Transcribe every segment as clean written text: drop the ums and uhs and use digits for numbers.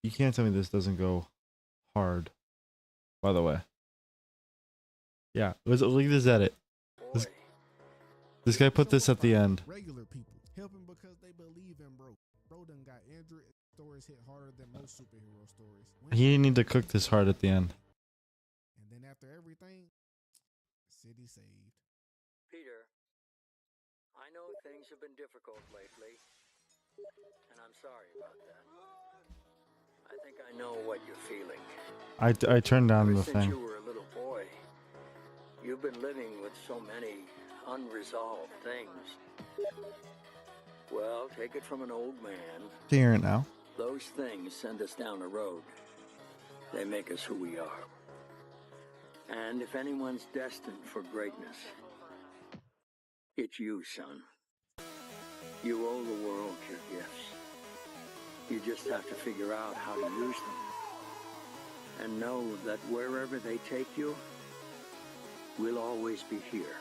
You can't tell me this doesn't go hard. By the way, yeah. Look at this edit. This, this guy put this at the end. Regular people helping because they believe in bro. Bro done got injured. Stories hit harder than most superhero stories. He didn't need to cook this hard at the end. And then after everything, city saved. Peter, I know things have been difficult lately, and I'm sorry about that. I think I know what you're feeling. I turned down the Since thing. you were a little boy, you've been living with so many unresolved things. Well, take it from an old man. Hear it now. Those things send us down a road. They make us who we are. And if anyone's destined for greatness, it's you, son. You owe the world your gifts. You just have to figure out how to use them. And know that wherever they take you, we'll always be here.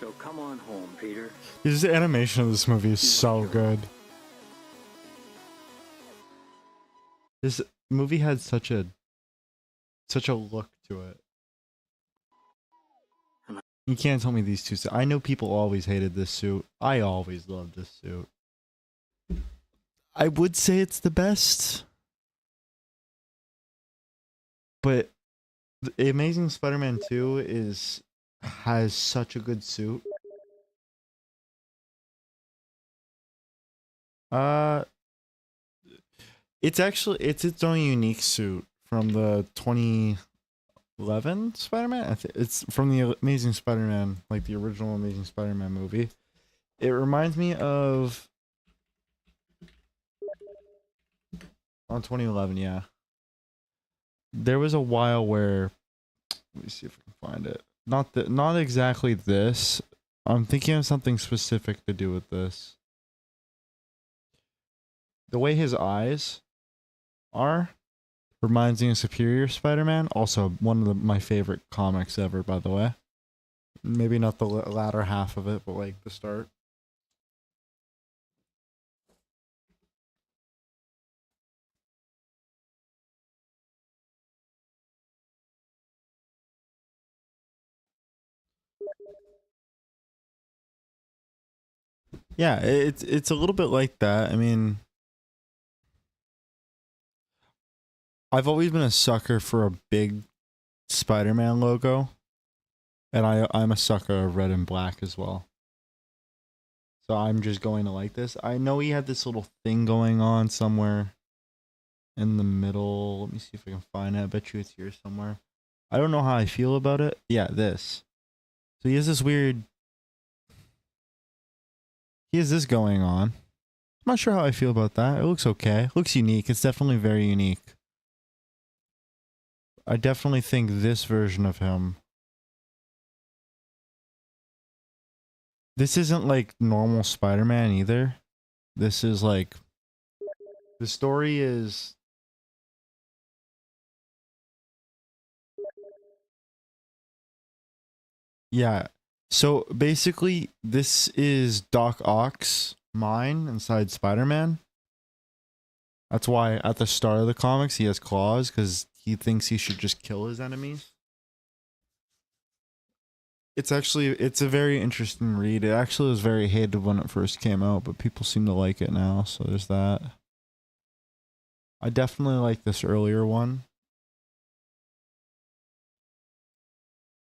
So come on home, Peter. His animation of this movie is so good. This movie had such a look to it. You can't tell me these two. I know people always hated this suit. I always loved this suit. I would say it's the best, but the Amazing Spider-Man 2 has such a good suit. It's its own unique suit from the 2011 Spider-Man. It's from the Amazing Spider-Man, like the original Amazing Spider-Man movie. It reminds me of on 2011, yeah. There was a while where, let me see if I can find it. Not exactly this. I'm thinking of something specific to do with this. The way his eyes are reminds me of Superior Spider-Man. Also, one of my favorite comics ever, by the way. Maybe not the latter half of it, but like the start. Yeah, it's a little bit like that. I mean, I've always been a sucker for a big Spider-Man logo, and I'm a sucker of red and black as well. So I'm just going to like this. I know he had this little thing going on somewhere in the middle. Let me see if I can find it. I bet you it's here somewhere. I don't know how I feel about it. Yeah, this. So he has this weird... He has this going on. I'm not sure how I feel about that. It looks okay. It looks unique. It's definitely very unique. I definitely think this version of him... This isn't like normal Spider-Man either. This is like... The story is... Yeah. So basically, this is Doc Ock's mind inside Spider-Man. That's why at the start of the comics he has claws, because he thinks he should just kill his enemies. It's a very interesting read. It actually was very hated when it first came out, but people seem to like it now, so there's that. I definitely like this earlier one.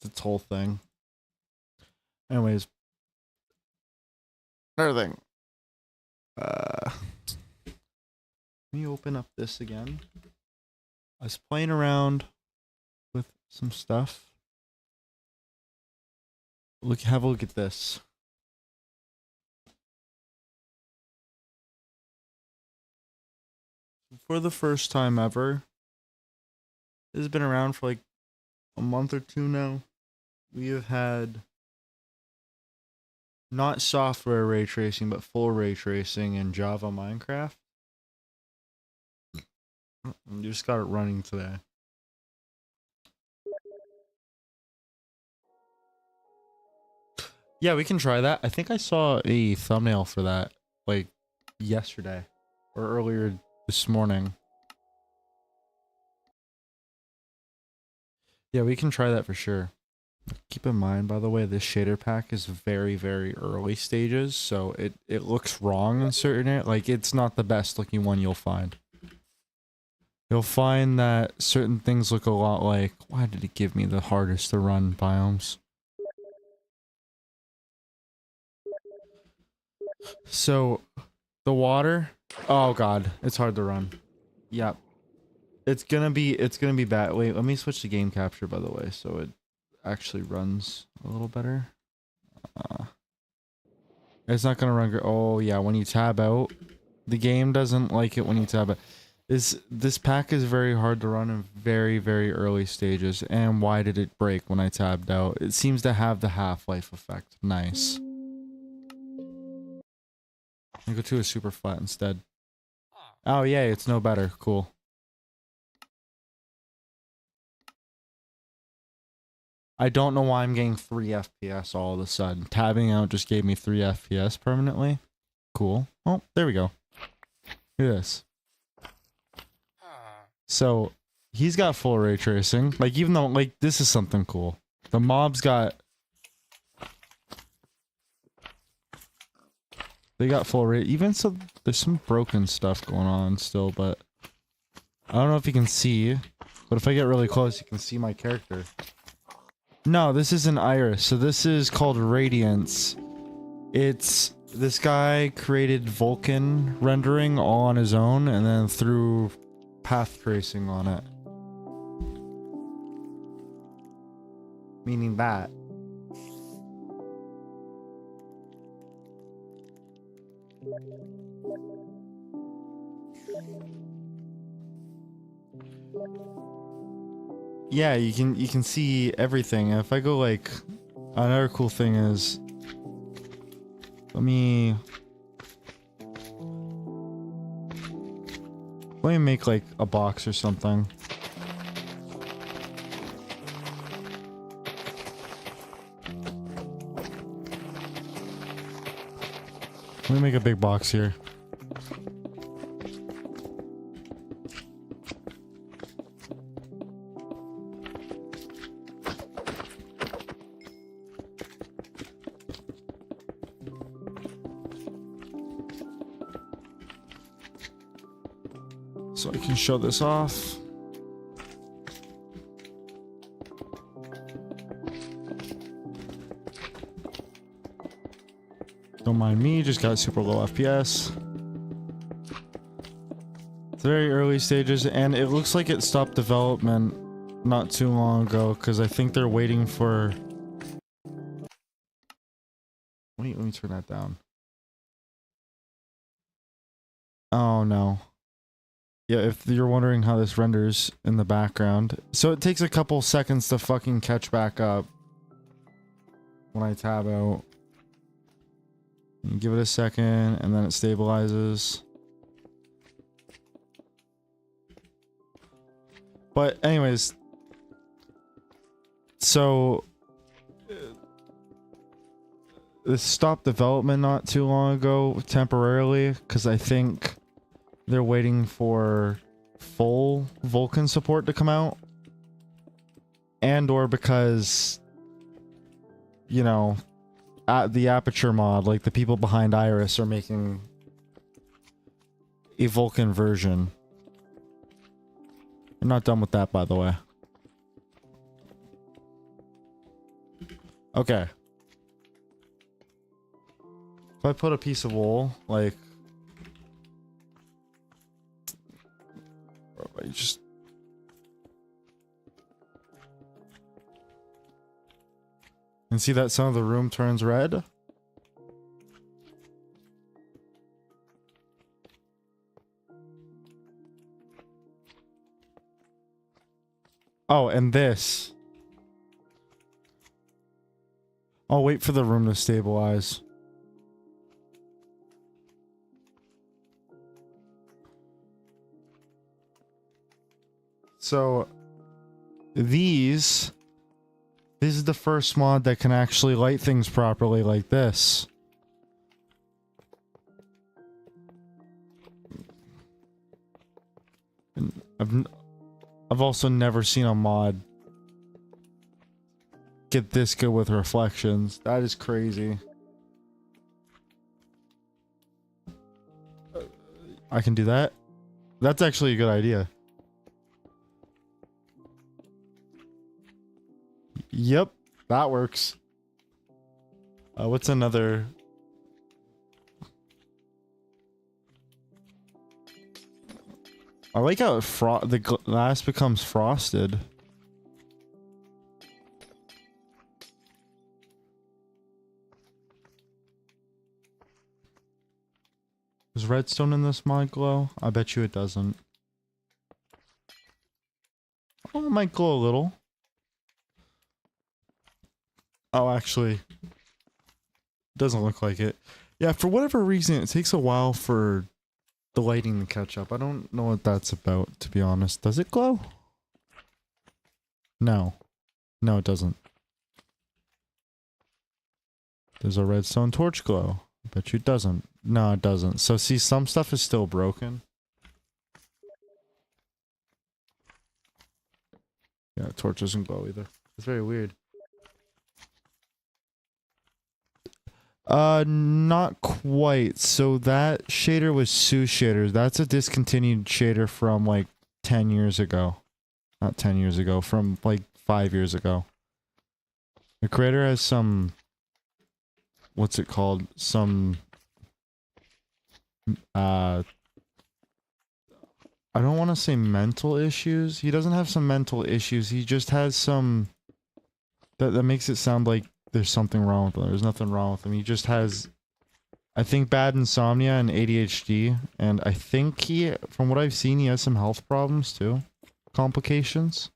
Its whole thing. Anyways. Another thing. Let me open up this again. I was playing around with some stuff. Have a look at this. For the first time ever, this has been around for like a month or two now. We have had Not software ray tracing, but full ray tracing in Java Minecraft. You just got it running today. Yeah, we can try that. I think I saw a thumbnail for that, like, yesterday or earlier this morning. Yeah, we can try that for sure. Keep in mind, by the way, this shader pack is very, very early stages, so it looks wrong in certain, like, it's not the best looking one you'll find. You'll find that certain things look a lot like, why did it give me the hardest to run biomes? So, the water, oh god, it's hard to run. Yep. It's gonna be bad. Wait, let me switch to game capture, by the way, so it actually runs a little better. It's not gonna run. Oh yeah, when you tab out, the game doesn't like it when you tab out. This pack is very hard to run in very, very early stages. And why did it break when I tabbed out? It seems to have the half-life effect. Nice. I go to a super flat instead. Oh yay, it's no better. Cool. I don't know why I'm getting 3 FPS all of a sudden. Tabbing out just gave me 3 FPS permanently. Cool. Oh, there we go. Look at this. So, he's got full ray tracing. Like, even though, like, this is something cool. The mobs got... They got full ray... Even so, there's some broken stuff going on still, but... I don't know if you can see, but if I get really close, you can see my character. No, this isn't Iris. So this is called Radiance. It's... This guy created Vulkan rendering all on his own, and then threw path tracing on it. Meaning that. Yeah, you can see everything. And if I go like, another cool thing is, let me make like a box or something. Let me make a big box here. So I can show this off. Don't mind me, just got super low FPS. It's very early stages, and it looks like it stopped development not too long ago, because I think they're waiting for... Wait, let me turn that down. Oh no. Yeah, if you're wondering how this renders in the background. So it takes a couple seconds to fucking catch back up when I tab out. You give it a second, and then it stabilizes. But anyways, so this stopped development not too long ago temporarily, because I think they're waiting for full Vulkan support to come out, and or because, you know, the Aperture mod, like the people behind Iris, are making a Vulkan version. I'm not done with that, by the way. Okay. If I put a piece of wool, like... I just... And see that some of the room turns red? Oh, and this. I'll wait for the room to stabilize. So this is the first mod that can actually light things properly like this. And I've also never seen a mod get this good with reflections. That is crazy. I can do that. That's actually a good idea. Yep, that works. What's another? I like how the glass becomes frosted. Does redstone in this mod glow? I bet you it doesn't. Oh, it might glow a little. Oh, actually, doesn't look like it. Yeah, for whatever reason, it takes a while for the lighting to catch up. I don't know what that's about, to be honest. Does it glow? No. No, it doesn't. There's a redstone torch glow. I bet you it doesn't. No, it doesn't. So see, some stuff is still broken. Yeah, torch doesn't glow either. It's very weird. Not quite. So that shader was Sue shaders. That's a discontinued shader from like 10 years ago. Not 10 years ago, from like 5 years ago. The creator has some, what's it called? Some, I don't want to say mental issues. He doesn't have some mental issues. He just has some, that makes it sound like there's something wrong with him. There's nothing wrong with him. He just has, I think, bad insomnia and ADHD. And I think he, from what I've seen, he has some health problems too. Complications.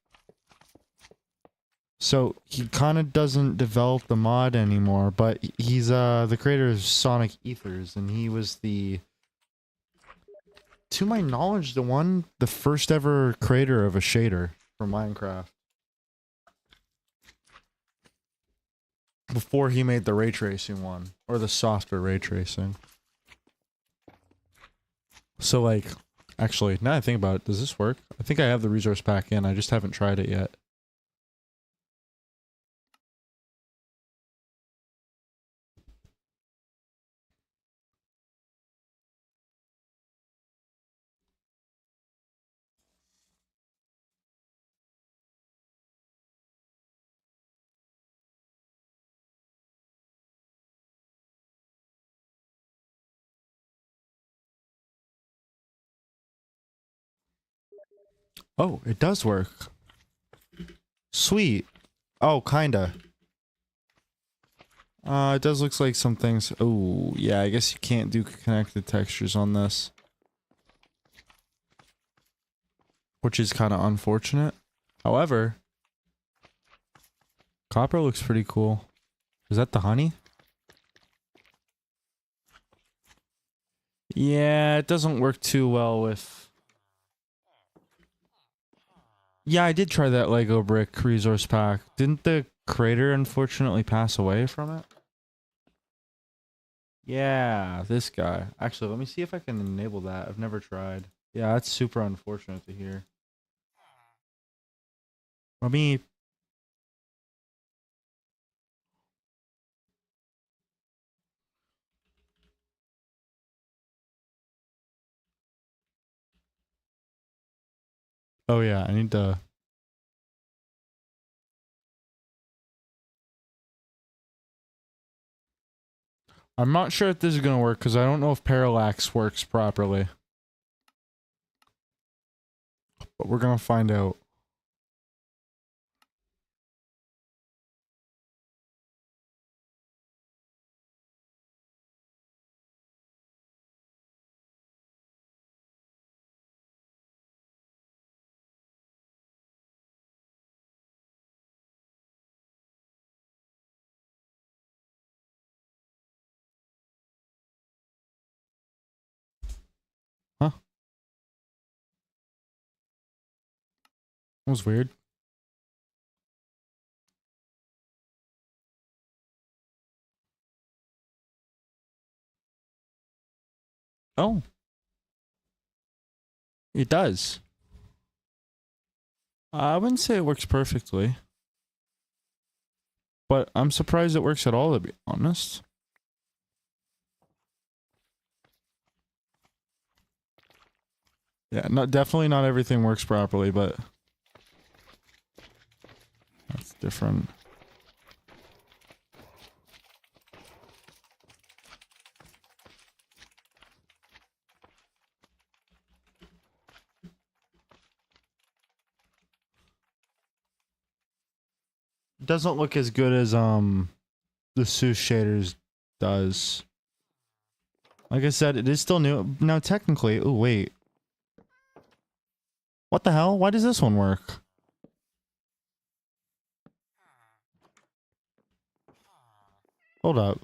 So he kind of doesn't develop the mod anymore, but he's the creator of Sonic Ethers, and he was the, to my knowledge, the first ever creator of a shader for Minecraft. Before he made the ray tracing one, or the softer ray tracing. So like, actually, now I think about it, does this work? I think I have the resource pack in, I just haven't tried it yet. Oh, it does work. Sweet. Oh, kinda. It does look like some things. Oh, yeah, I guess you can't do connected textures on this. Which is kind of unfortunate. However, copper looks pretty cool. Is that the honey? Yeah, it doesn't work too well with... Yeah, I did try that Lego brick resource pack. Didn't the creator unfortunately pass away from it? Yeah, this guy. Actually, let me see if I can enable that. I've never tried. Yeah, that's super unfortunate to hear. Let me... Oh yeah, I need to... I'm not sure if this is gonna work because I don't know if parallax works properly. But we're gonna find out. Huh? That was weird. Oh. It does. I wouldn't say it works perfectly. But I'm surprised it works at all, to be honest. Yeah, definitely not everything works properly, but that's different. It doesn't look as good as the Seuss shaders does. Like I said, it is still new. Now technically, oh wait. What the hell? Why does this one work? Hold up.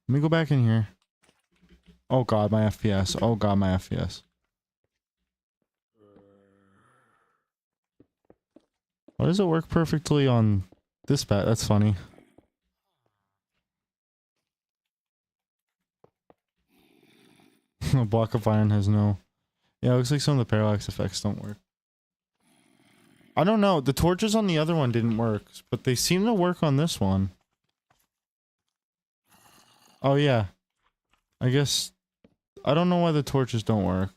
Let me go back in here. Oh god, my FPS. Oh god, my FPS. Why does it work perfectly on this bat? That's funny. A block of iron has no... Yeah, it looks like some of the parallax effects don't work. I don't know. The torches on the other one didn't work, but they seem to work on this one. Oh yeah. I guess... I don't know why the torches don't work.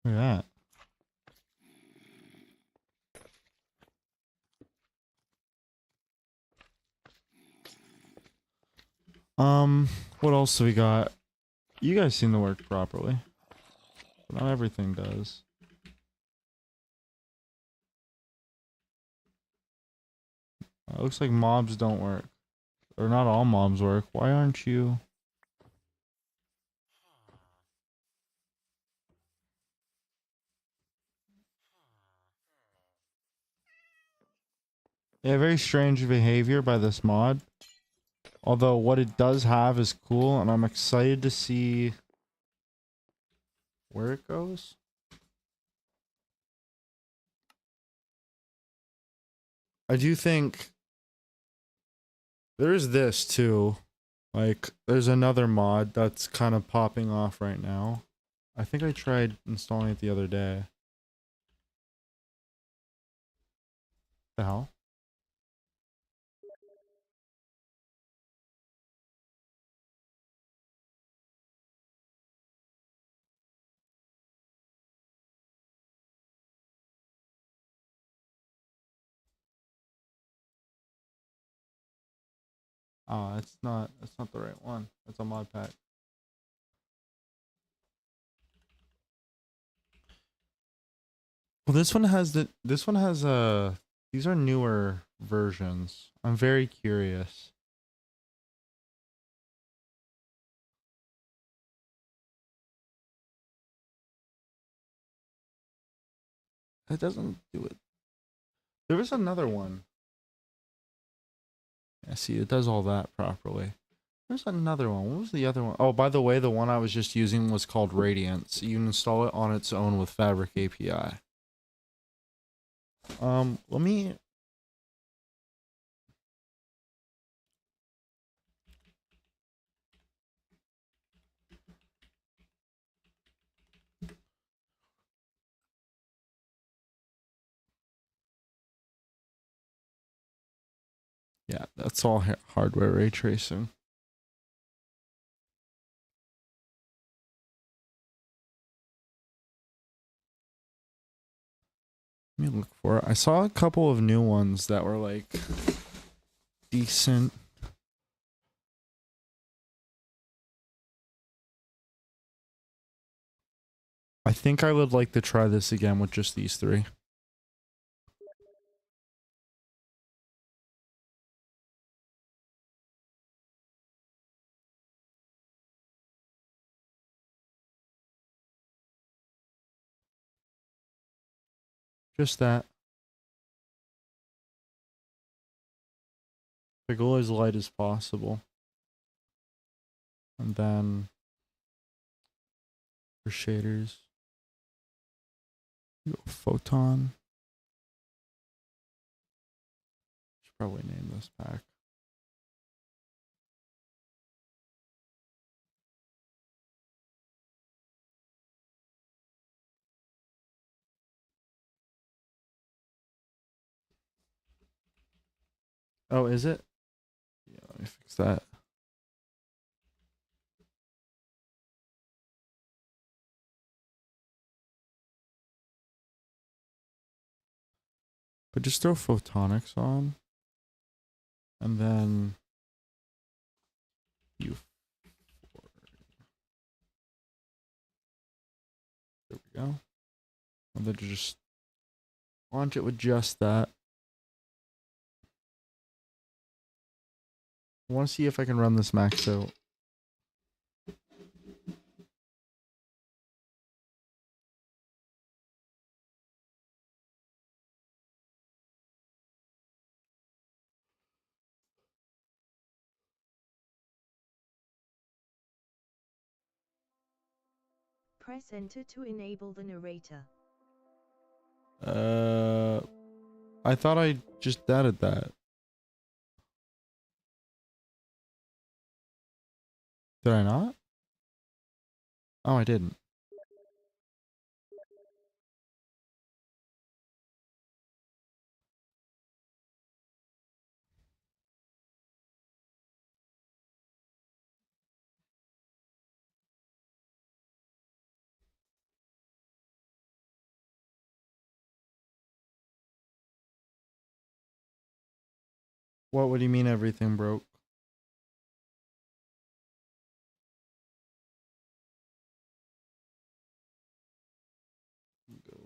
Look at that. What else do we got? You guys seem to work properly. But not everything does. It looks like mobs don't work. Or not all mobs work. Why aren't you... Yeah, very strange behavior by this mod. Although what it does have is cool, and I'm excited to see where it goes. I do think there's this too. Like, there's another mod that's kind of popping off right now. I think I tried installing it the other day. The hell? Oh, that's not the right one. That's a mod pack. Well, this one has these are newer versions. I'm very curious. It doesn't do it. There was another one. Yeah, see, it does all that properly. There's another one. What was the other one? Oh, by the way, the one I was just using was called Radiance. You can install it on its own with Fabric API. Let me... Yeah, that's all hardware ray tracing. Let me look for it. I saw a couple of new ones that were like decent. I think I would like to try this again with just these three. Just that. The goal as light as possible. And then for shaders, you go photon. Should probably name this pack. Oh, is it? Yeah, let me fix that. But just throw photonics on. And then you. There we go. And then just launch it with just that. I want to see if I can run this max out. Press enter to enable the narrator. I thought I just added that. Did I not? Oh, I didn't. What would you mean everything broke? Go.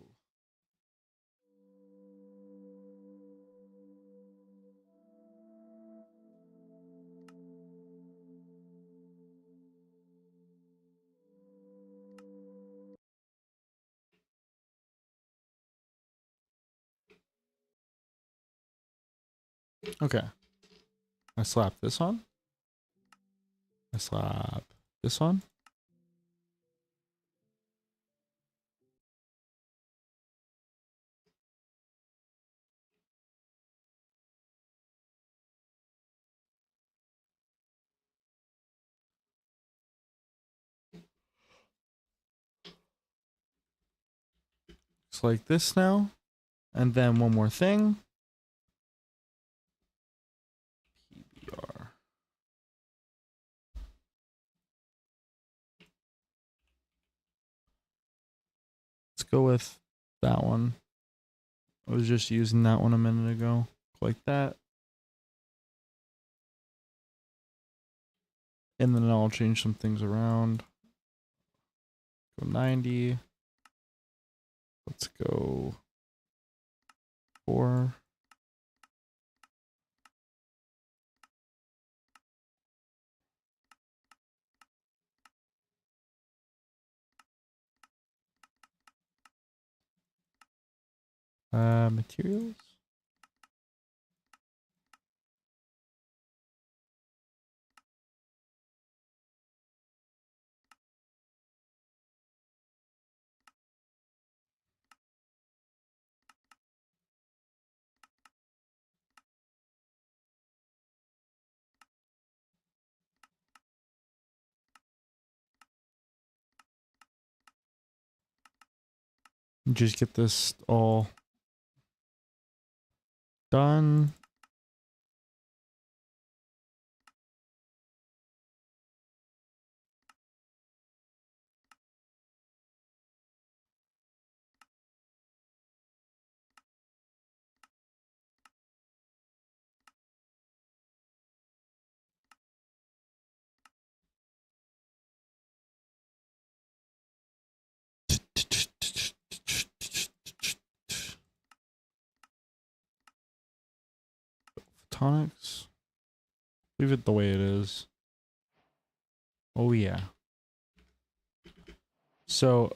Okay. I slap this on. I slap this on. It's like this now. And then one more thing. PBR. Let's go with that one. I was just using that one a minute ago. Like that. And then I'll change some things around. Go 90. Let's go 4. Materials. Just get this all done. Photonics. Leave it the way it is. Oh yeah. So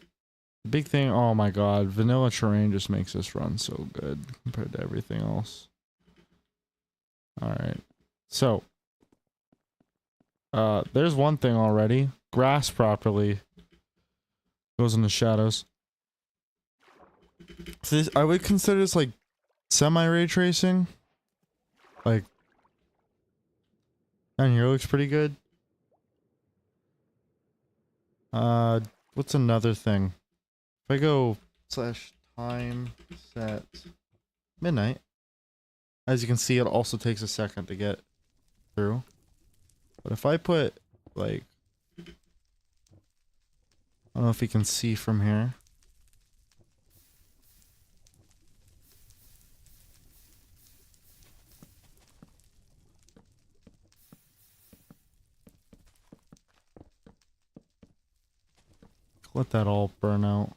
the big thing, oh my god, vanilla terrain just makes this run so good compared to everything else. Alright. So There's one thing already. Grass properly goes in the shadows. So this, I would consider this like semi-ray tracing. Like, down here looks pretty good. What's another thing? If I go /time set midnight, as you can see, it also takes a second to get through. But if I put like, I don't know if you can see from here. Let that all burn out.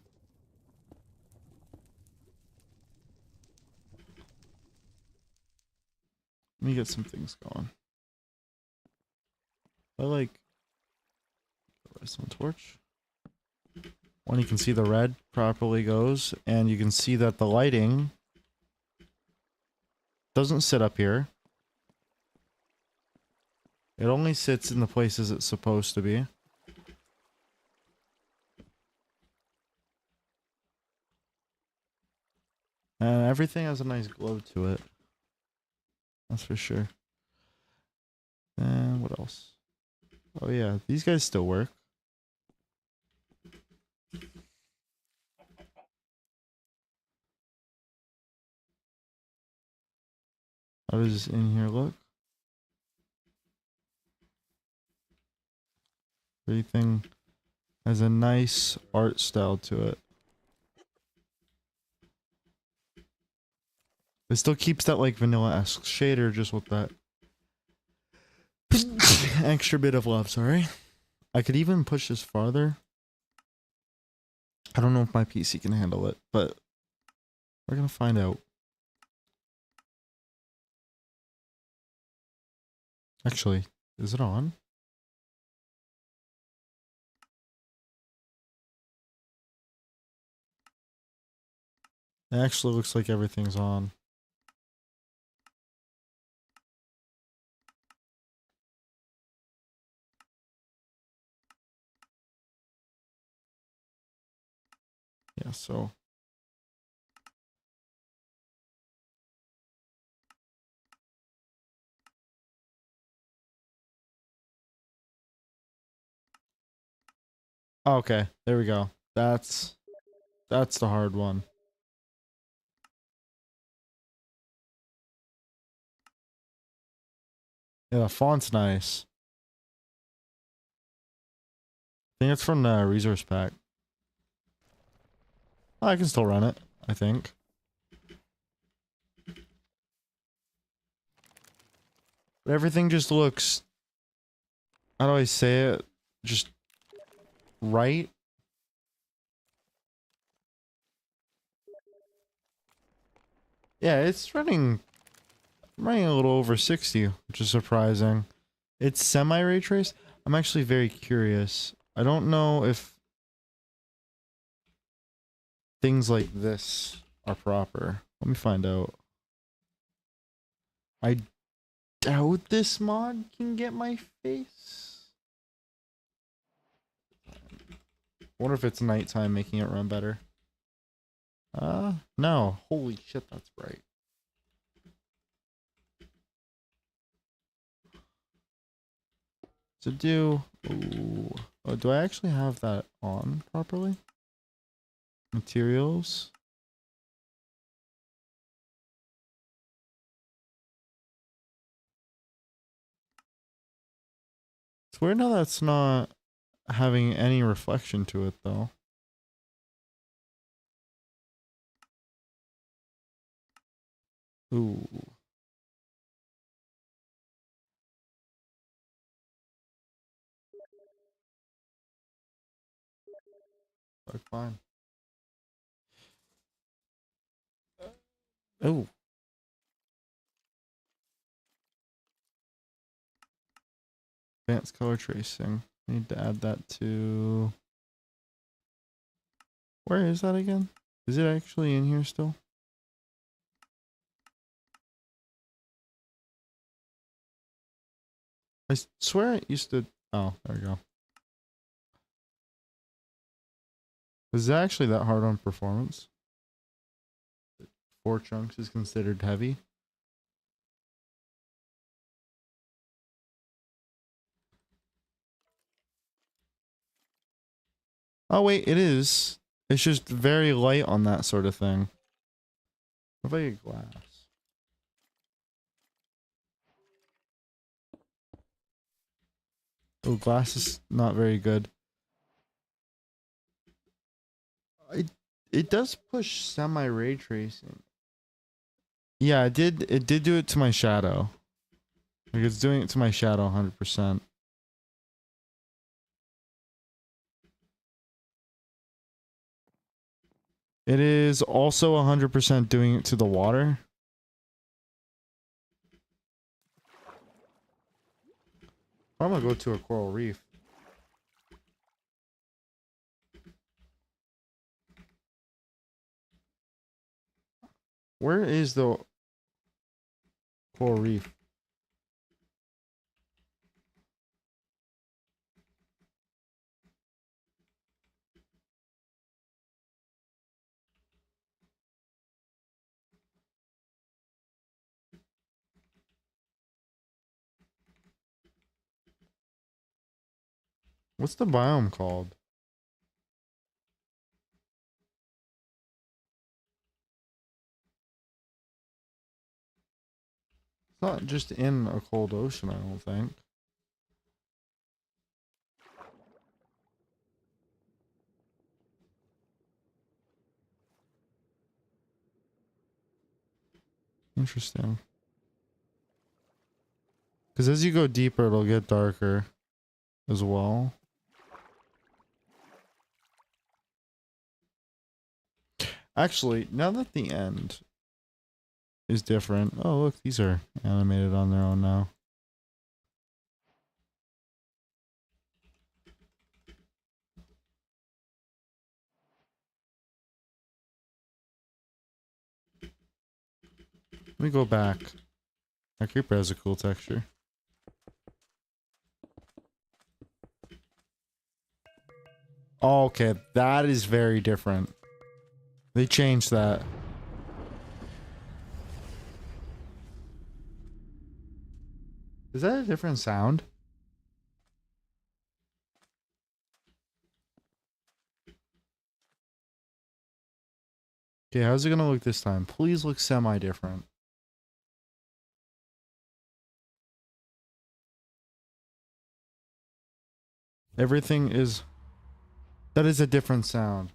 Let me get some things going. I like redstone torch. One, you can see the red properly goes, and you can see that the lighting doesn't sit up here. It only sits in the places it's supposed to be. And everything has a nice glow to it. That's for sure. And what else? Oh yeah, these guys still work. How does in here look? Everything has a nice art style to it. It still keeps that like vanilla-esque shader just with that extra bit of love, sorry. I could even push this farther. I don't know if my PC can handle it, but we're gonna find out. Actually, is it on? It actually looks like everything's on. Yeah, so okay, there we go. That's the hard one. Yeah, the font's nice. I think it's from the resource pack. Oh, I can still run it, I think. But everything just looks, how do I say it? Just right. Yeah, it's running a little over 60, which is surprising. It's semi-ray trace. I'm actually very curious. I don't know if things like this are proper. Let me find out. I doubt this mod can get my face. Wonder if it's nighttime making it run better. No. Holy shit, that's bright. To do... Ooh. Oh, do I actually have that on properly? Materials. It's weird how that's not having any reflection to it, though. Ooh. Like, fine. Oh. Advanced color tracing. Need to add that to... Where is that again? Is it actually in here still? I swear it used to. Oh, there we go. Is it actually that hard on performance? 4 chunks is considered heavy. Oh wait, it is. It's just very light on that sort of thing. What if I get glass? Oh, glass is not very good. It does push semi ray tracing. Yeah, it did do it to my shadow. Like it's doing it to my shadow 100%. It is also 100% doing it to the water. I'm gonna go to a coral reef. Where is the coral reef? What's the biome called? It's not just in a cold ocean, I don't think. Interesting. Because as you go deeper, it'll get darker as well. Actually, now that the end is different. Oh, look, these are animated on their own now. Let me go back. That creeper has a cool texture. Oh, okay, that is very different. They changed that. Is that a different sound? Okay, how's it gonna look this time? Please look semi-different. Everything is... That is a different sound.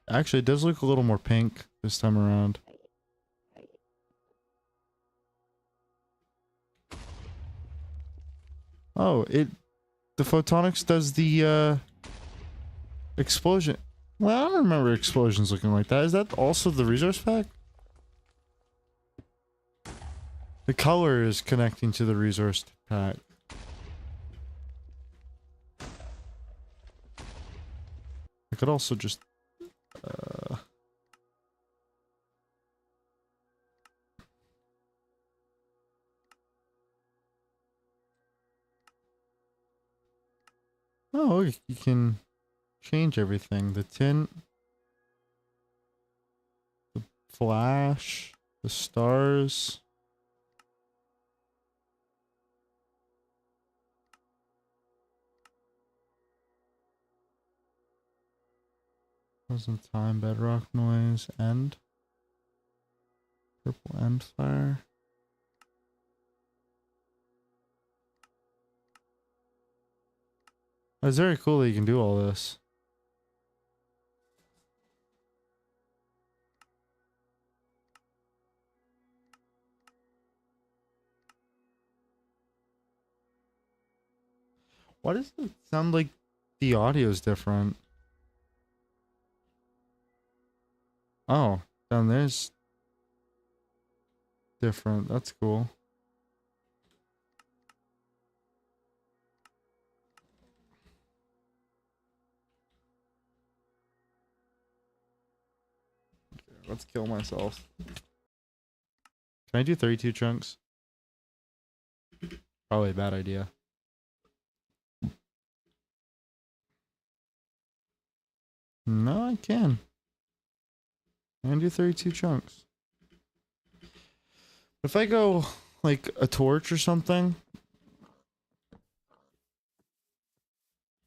Actually, it does look a little more pink this time around. Oh, the photonics does the explosion. Well, I don't remember explosions looking like that. Is that also the resource pack? The color is connecting to the resource pack. I could also just oh, you can change everything. The tint, the flash, the stars. Present time, bedrock noise, end. Purple end fire. It's very cool that you can do all this. Why does it sound like the audio is different? Oh, down there's different. That's cool. Okay, let's kill myself. Can I do 32 chunks? Probably a bad idea. No, I can. I can do 32 chunks. If I go like a torch or something,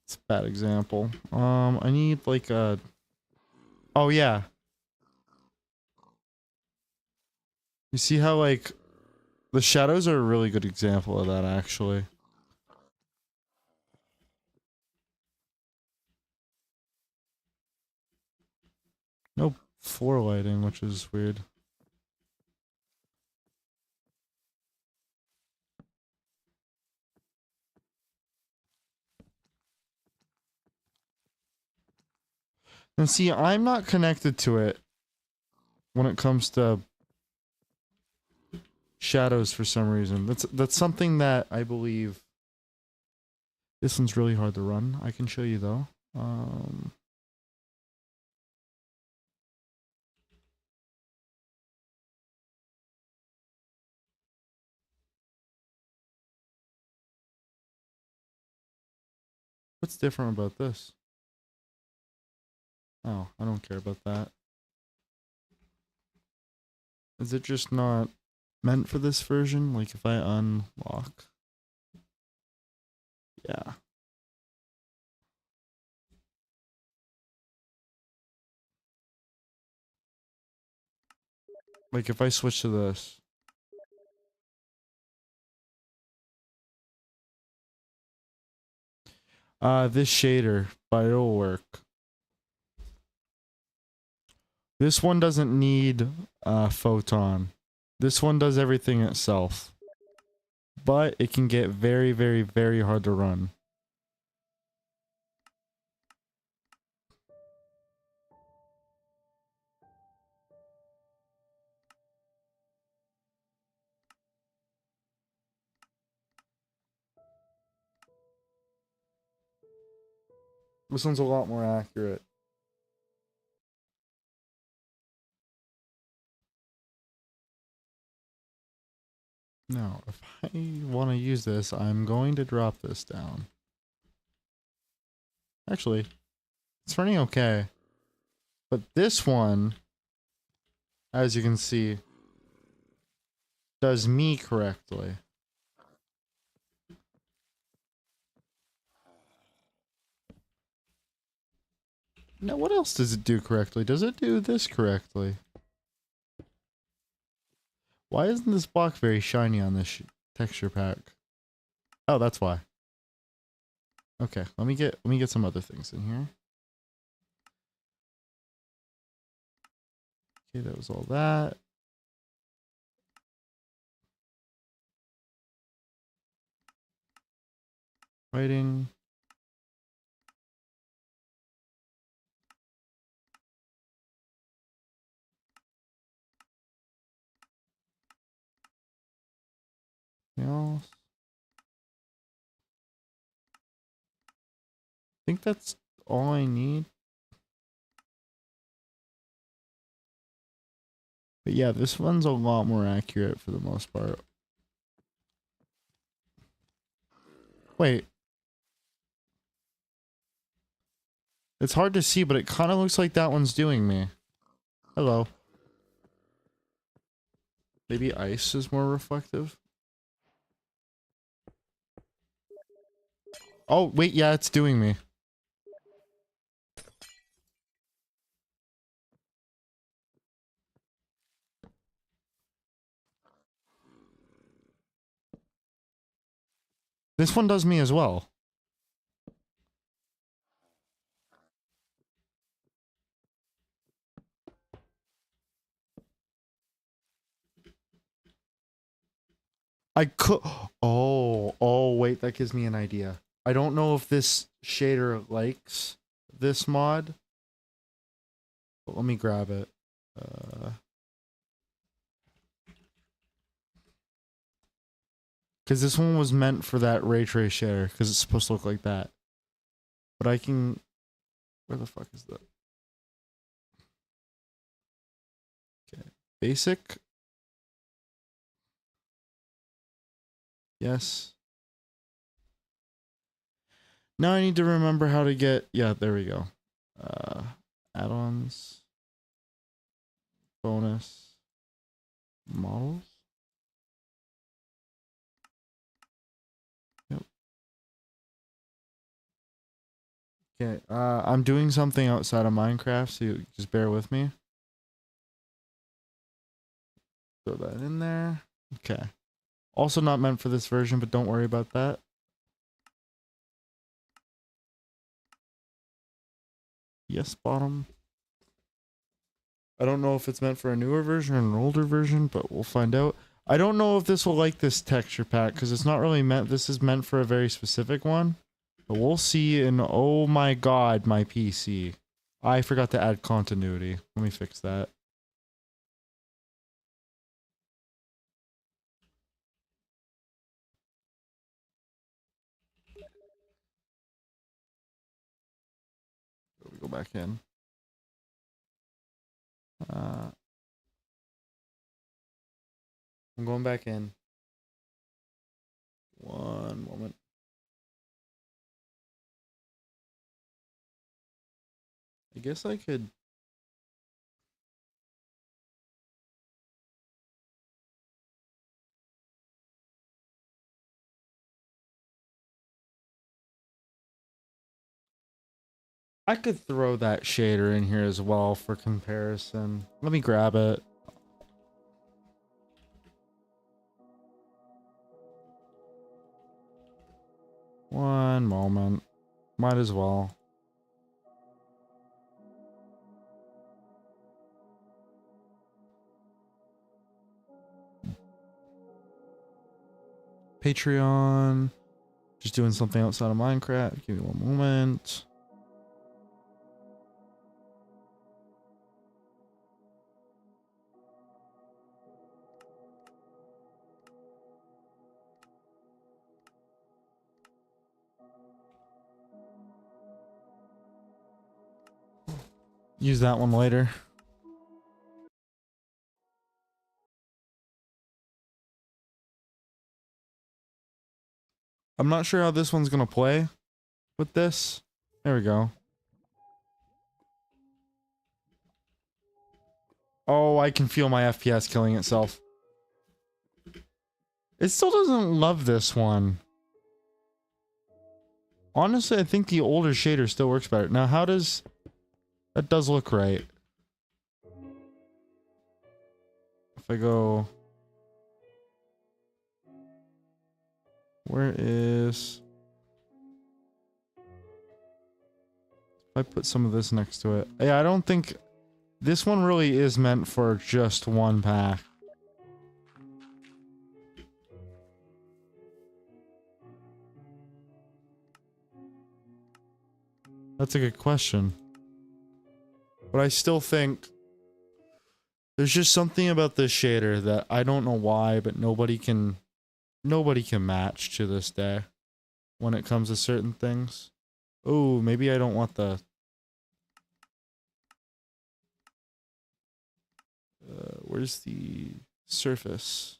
it's a bad example. I need like a. Oh yeah. You see how like the shadows are a really good example of that actually. No floor lighting, which is weird. And see, I'm not connected to it when it comes to shadows for some reason. That's something that I believe. This one's really hard to run. I can show you though. What's different about this? Oh, I don't care about that. Is it just not meant for this version? Like if I unlock. Yeah. Like if I switch to this. This shader, but it'll work. This one doesn't need photon. This one does everything itself. But it can get very, very, very hard to run. This one's a lot more accurate. Now, if I want to use this, I'm going to drop this down. Actually, it's running okay. But this one, as you can see, does me correctly. Now, what else does it do correctly? Does it do this correctly? Why isn't this block very shiny on this texture pack? Oh, that's why. Okay, let me get some other things in here. Okay, that was all that. Writing. Else. I think that's all I need. But yeah, this one's a lot more accurate for the most part. Wait. It's hard to see, but it kind of looks like that one's doing me. Hello. Maybe ice is more reflective? Oh, wait, yeah, it's doing me. This one does me as well. I could. Oh, wait, that gives me an idea. I don't know if this shader likes this mod, but let me grab it. Because this one was meant for that ray trace shader, because it's supposed to look like that. But I can. Where the fuck is that? Okay, basic. Yes. Now I need to remember how to get, yeah, there we go. Add-ons, bonus, models. Yep. Okay, I'm doing something outside of Minecraft, so you just bear with me. Throw that in there. Okay. Also not meant for this version, but don't worry about that. Yes, bottom. I don't know if it's meant for a newer version or an older version, but we'll find out. I don't know if this will like this texture pack, because it's not really meant, this is meant for a very specific one. But we'll see, and oh my god, my PC. I forgot to add continuity. Let me fix that. We go back in. I'm going back in. One moment. I guess I could... I could throw that shader in here as well for comparison. Let me grab it. One moment. Might as well. Patreon. Just doing something outside of Minecraft. Give me one moment. Use that one later. I'm not sure how this one's gonna play with this. There we go. Oh, I can feel my FPS killing itself. It still doesn't love this one. Honestly, I think the older shader still works better. Now, how does... That does look right. If I go... Where is... If I put some of this next to it. Yeah, I don't think... This one really is meant for just one pack. That's a good question. But I still think... There's just something about this shader that I don't know why, but nobody can match to this day when it comes to certain things. Oh, maybe I don't want the... where's the surface?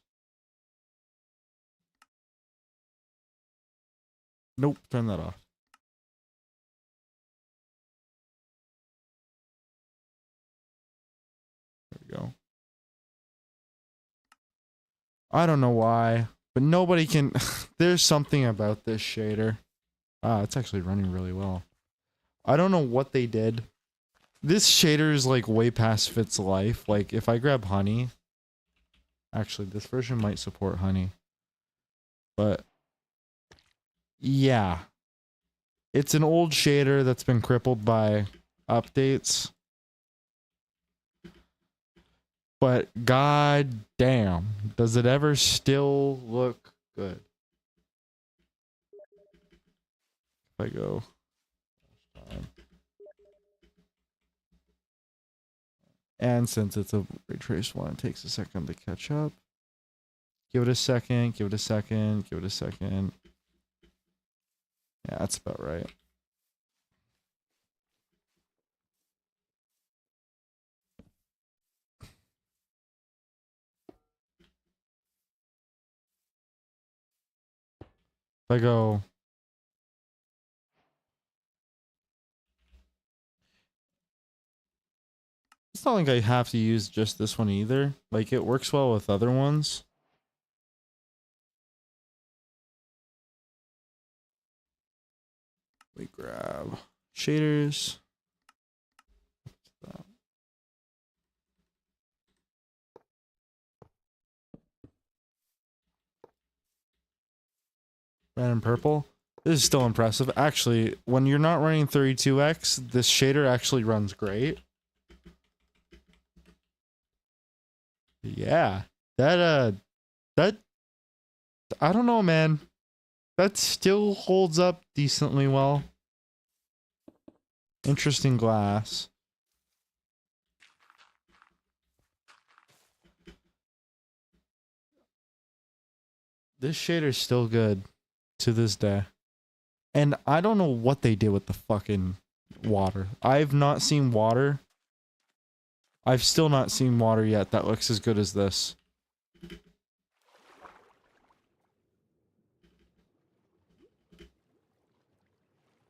Nope, turn that off. There we go. I don't know why, but nobody can... There's something about this shader. Ah, it's actually running really well. I don't know what they did. This shader is like way past Fit's life. Like if I grab honey... Actually, this version might support honey. But... Yeah. It's an old shader that's been crippled by updates. But god damn, does it ever still look good? If I go... And since it's a ray traced one, it takes a second to catch up. Give it a second, give it a second, give it a second. Yeah, that's about right. If I go, it's not like I have to use just this one either. Like it works well with other ones. We grab shaders. Red and purple. This is still impressive. Actually, when you're not running 32x, this shader actually runs great. Yeah. That I don't know, man. That still holds up decently well. Interesting glass. This shader's still good to this day. And I don't know what they did with the fucking water. I've not seen water. I've still not seen water yet that looks as good as this.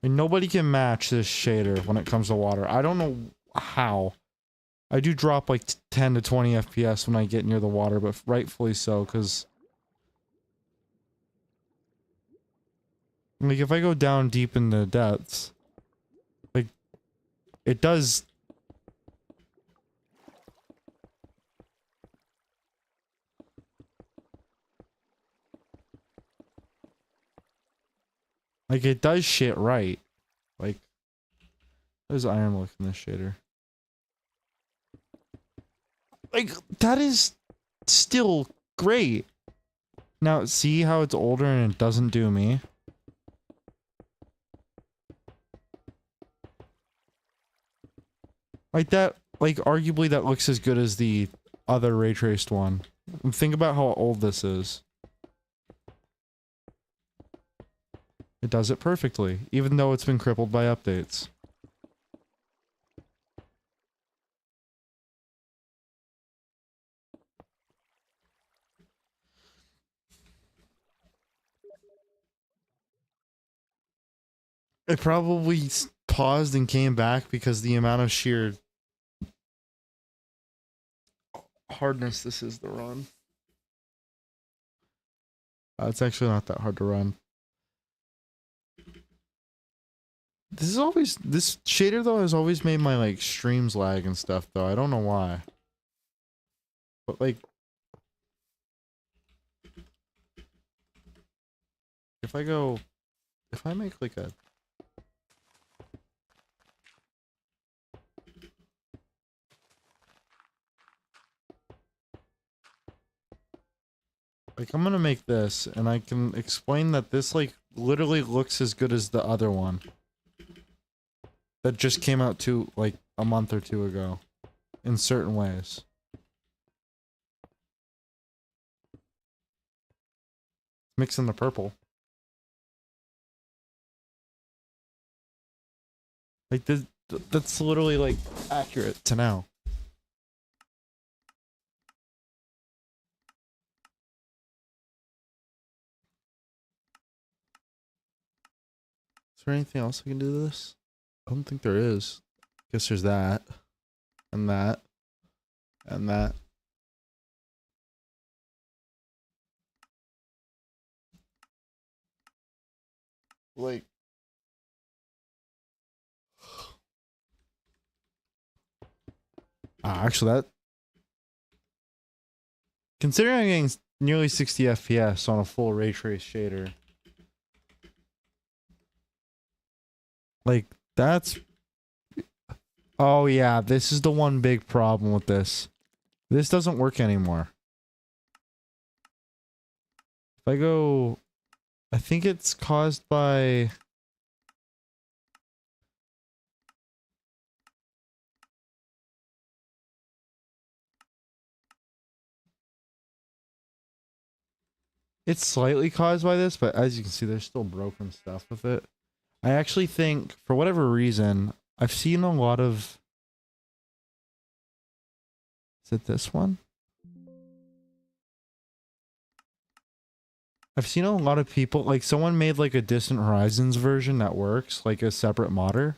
And nobody can match this shader when it comes to water. I don't know how. I do drop like 10 to 20 FPS when I get near the water, but rightfully so, because... like, if I go down deep in the depths... like, it does... like, it does shit right. Like, there's iron look in this shader. Like, that is still great. Now, see how it's older and it doesn't do me? Like that, like, arguably that looks as good as the other ray traced one. And think about how old this is. It does it perfectly, even though it's been crippled by updates. It probably paused and came back because the amount of sheer hardness this is to run. It's actually not that hard to run. This shader though has always made my like streams lag and stuff though. I don't know why. But like if I make like a like I'm gonna make this and I can explain that this like literally looks as good as the other one. That just came out like a month or two ago. In certain ways. Mixing the purple. Like that's literally like accurate to now. Is there anything else I can do to this? I don't think there is. Guess there's that. And that. And that. Like. Actually that. Considering I'm getting nearly 60 FPS on a full ray trace shader. Like, that's... oh yeah, this is the one big problem with this. This doesn't work anymore. If I go... I think it's caused by... it's slightly caused by this, but as you can see, there's still broken stuff with it. I actually think, for whatever reason, I've seen a lot of... is it this one? I've seen a lot of people, like someone made like a Distant Horizons version that works, like a separate modder.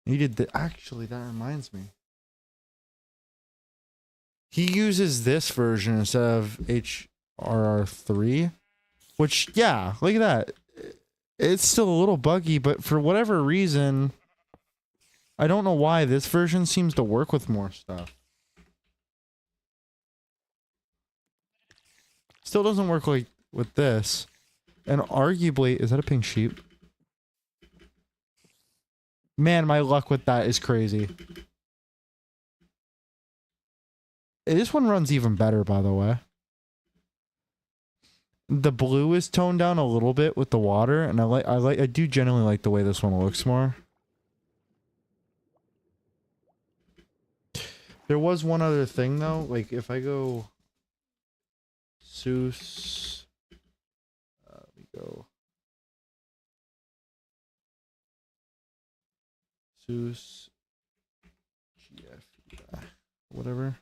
He did the, actually that reminds me. He uses this version instead of HRR3, which, yeah, look at that. It's still a little buggy, but for whatever reason, I don't know why this version seems to work with more stuff. Still doesn't work like with this. And arguably, is that a pink sheep? Man, my luck with that is crazy. This one runs even better, by the way. The blue is toned down a little bit with the water, and I do generally like the way this one looks more. There was one other thing though, like if I go Seuss, we go Seuss, GF, whatever.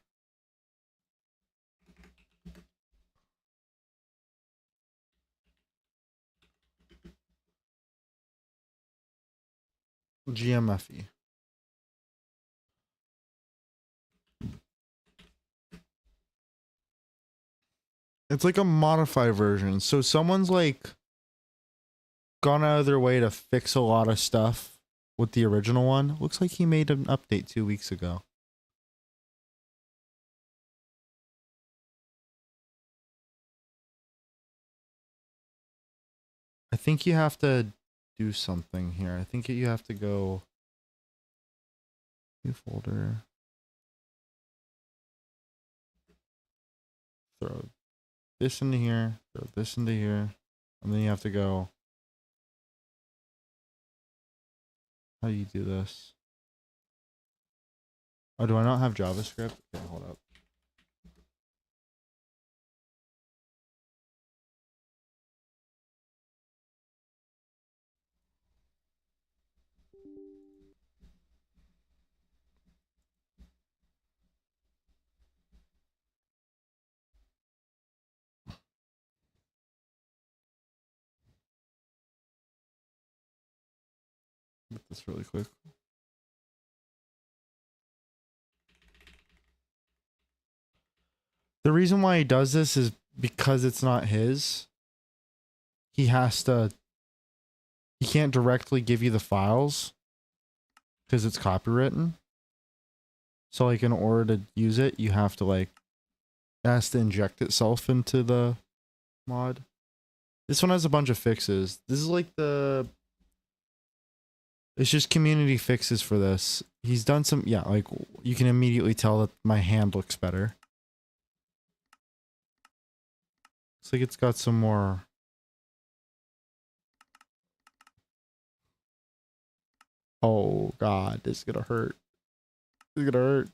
GMFE. It's like a modified version. So someone's like gone out of their way to fix a lot of stuff with the original one. Looks like he made an update 2 weeks ago. I think you have to do something here. I think you have to go new folder. Throw this into here, throw this into here, and then you have to go. How do you do this? Oh, do I not have JavaScript? Okay, hold up. Get this really quick. The reason why he does this is because it's not his. He can't directly give you the files because it's copywritten. So like in order to use it, you have to like, it has to inject itself into the mod. This one has a bunch of fixes. This is like it's just community fixes for this. He's done some, yeah, like you can immediately tell that my hand looks better. Looks like it's got some more. Oh God, this is gonna hurt. This is gonna hurt.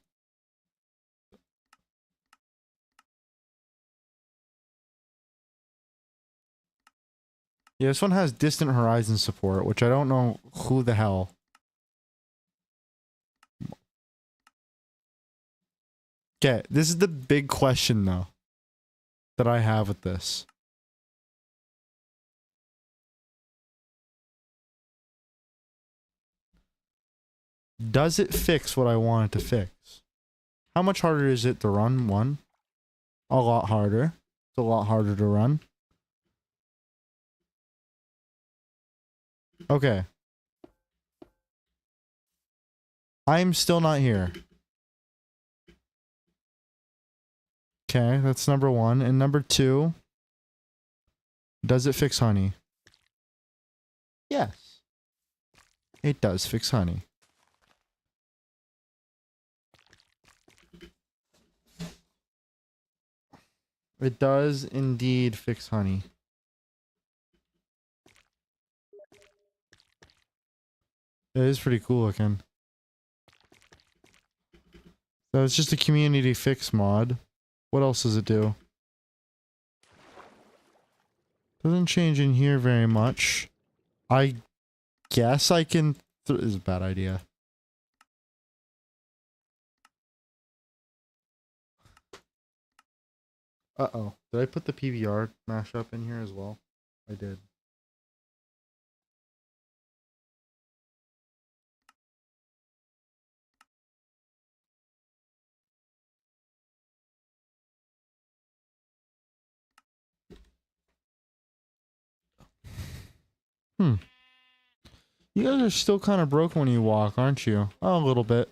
Yeah, this one has Distant Horizon support, which I don't know who the hell. Okay, this is the big question though that I have with this. Does it fix what I want it to fix? How much harder is it to run one? A lot harder. It's a lot harder to run. Okay. I'm still not here. Okay, that's number one. And number two, does it fix honey? Yes. It does fix honey. It does indeed fix honey. It is pretty cool looking. So it's just a community fix mod. What else does it do? Doesn't change in here very much. I guess I can... This is a bad idea. Uh-oh. Did I put the PVR mashup in here as well? I did. Hmm. You guys are still kind of broken when you walk, aren't you? Oh, a little bit.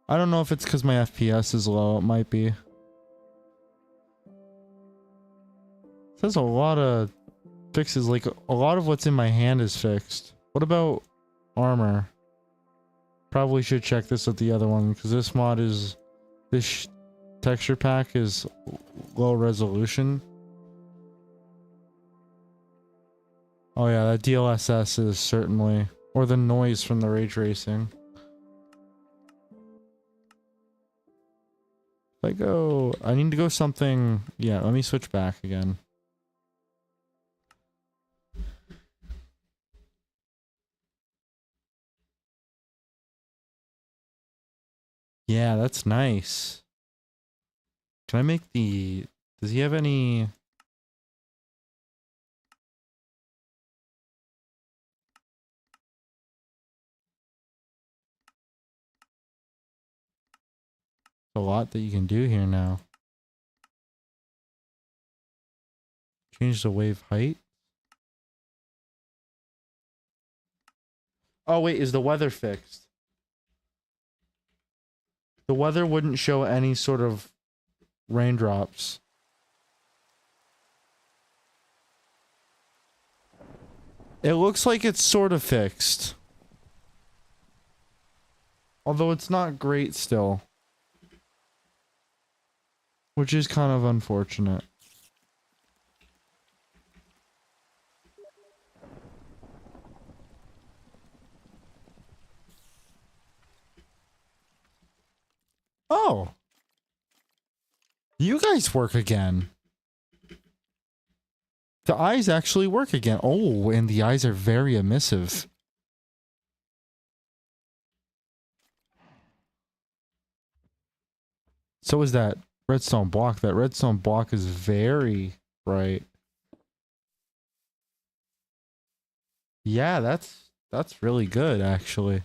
I don't know if it's because my FPS is low. It might be. It says a lot of fixes. Like, a lot of what's in my hand is fixed. What about armor? Probably should check this with the other one, because this mod is... This texture pack is low resolution. Oh yeah, that DLSS is certainly... Or the noise from the ray tracing. If I go... I need to go something... Yeah, let me switch back again. Yeah, that's nice. Can I make the... Does he have any... A lot that you can do here now. Change the wave height. Oh wait, is the weather fixed? The weather wouldn't show any sort of raindrops. It looks like it's sort of fixed. Although it's not great still. Which is kind of unfortunate. Oh. You guys work again. The eyes actually work again. Oh, and the eyes are very emissive. So is that redstone block. That redstone block is very bright. Yeah, that's really good, actually.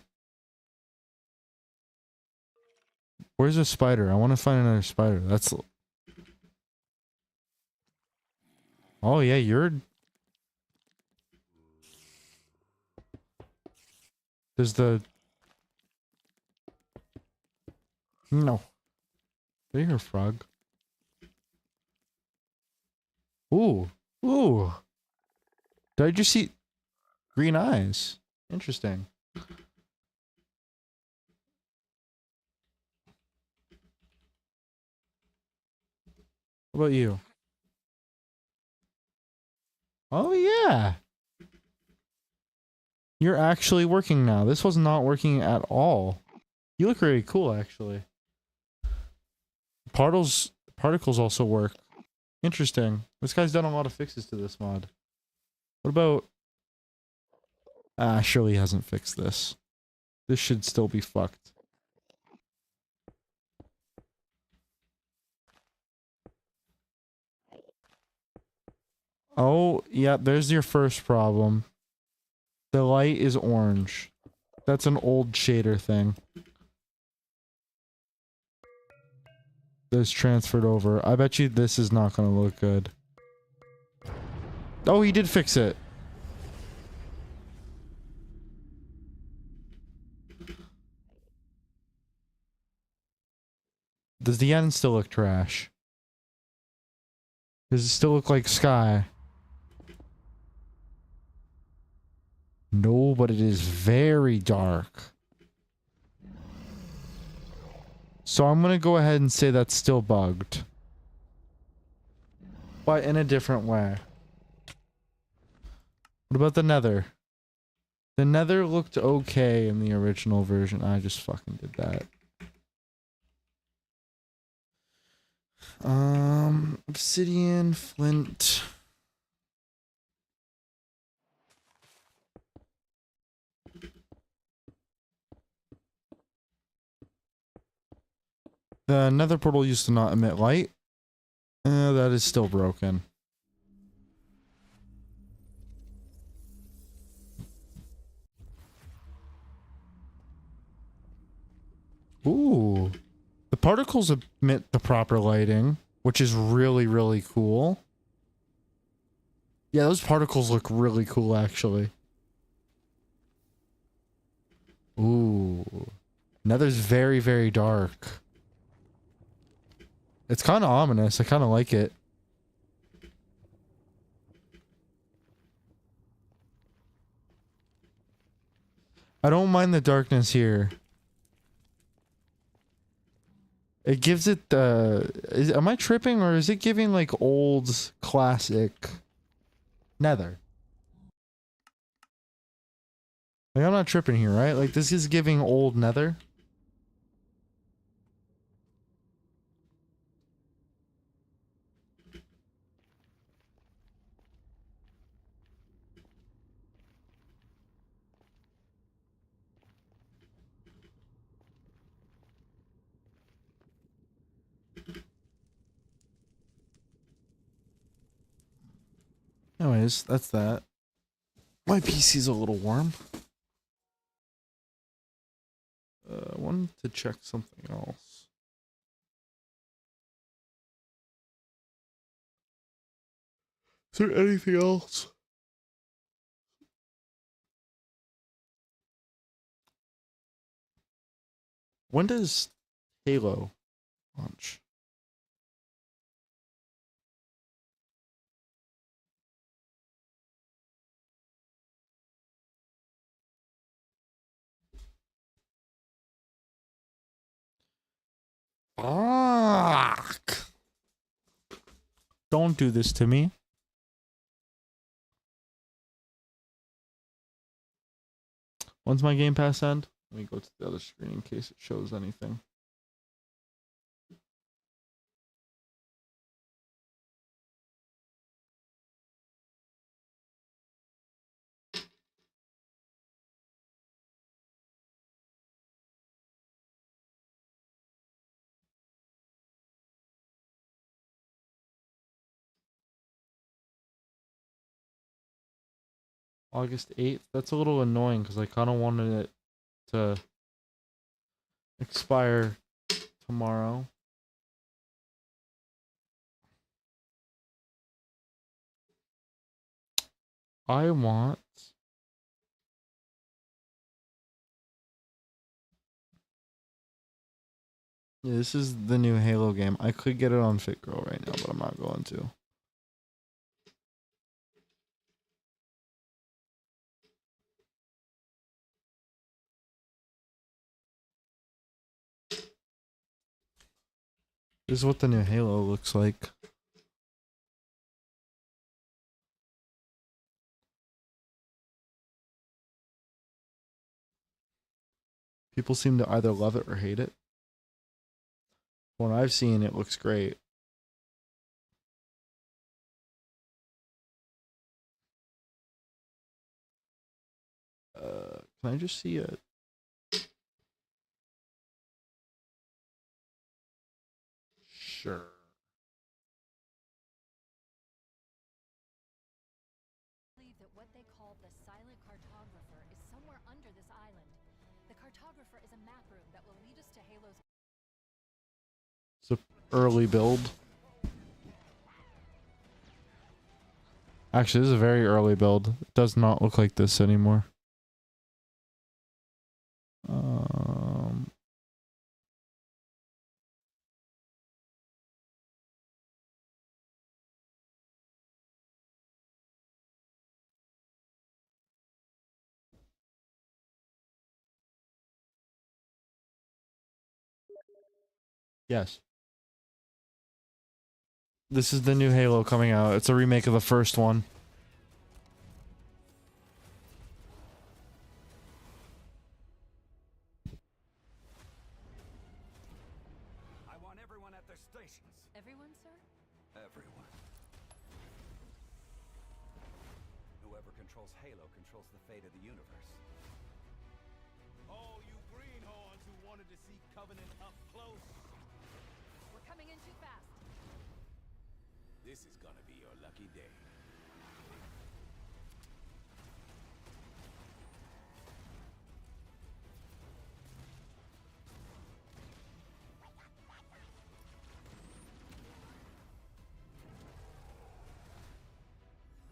Where's a spider? I want to find another spider. That's... Oh, yeah, you're... There's the... No. There you frog. Ooh. Ooh. Did I just see... green eyes? Interesting. What about you? Oh, yeah. You're actually working now. This was not working at all. You look really cool, actually. Particles also work. Interesting. This guy's done a lot of fixes to this mod. What about... surely he hasn't fixed this. This should still be fucked. Oh, yeah, there's your first problem. The light is orange. That's an old shader thing. This transferred over. I bet you this is not gonna look good. Oh, he did fix it. Does the end still look trash? Does it still look like sky? No, but it is very dark. So I'm gonna go ahead and say that's still bugged. But in a different way. What about the nether? The nether looked okay in the original version. I just fucking did that. Obsidian, flint. The nether portal used to not emit light. That is still broken. Ooh. The particles emit the proper lighting, which is really, really cool. Yeah, those particles look really cool, actually. Ooh. Nether's very, very dark. It's kind of ominous. I kind of like it. I don't mind the darkness here. It gives it am I tripping, or is it giving like old classic Nether? Like, I'm not tripping here, right? Like, this is giving old Nether. Anyways, that's that. My PC's a little warm. I wanted to check something else. Is there anything else? When does Halo launch? Fuck! Don't do this to me. When's my Game Pass end? Let me go to the other screen in case it shows anything. August 8th? That's a little annoying because I kind of wanted it to expire tomorrow. I want... Yeah, this is the new Halo game. I could get it on FitGirl right now, but I'm not going to. This is what the new Halo looks like. People seem to either love it or hate it. From what I've seen, it looks great. Can I just see it? Sure. Believe that what they call the silent cartographer is somewhere under this island. The cartographer is a map room that will lead us to Halo's. It's an early build. Actually, this is a very early build. It does not look like this anymore. Yes. This is the new Halo coming out. It's a remake of the first one. I want everyone at their stations. Everyone, sir? Everyone. Whoever controls Halo controls the fate of the universe. All you greenhorns who wanted to see Covenant up close. We're coming in too fast. This is gonna be your lucky day.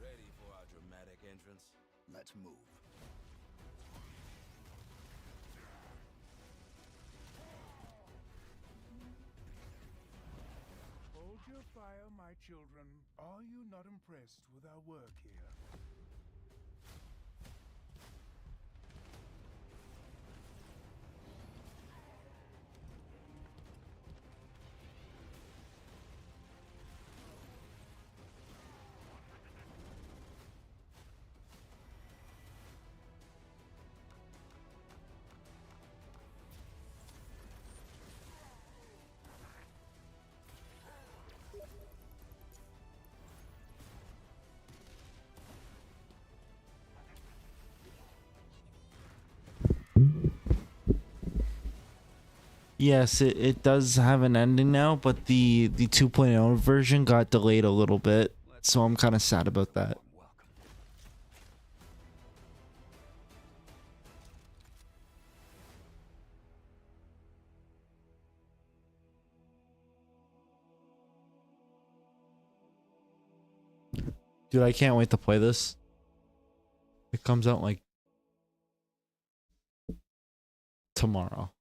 Ready for our dramatic entrance? Let's move. Hold your fire, my children. Are you not impressed with our work here? Yes, it does have an ending now, but the 2.0 version got delayed a little bit, so I'm kind of sad about that. Welcome. Dude, I can't wait to play this. It comes out like tomorrow.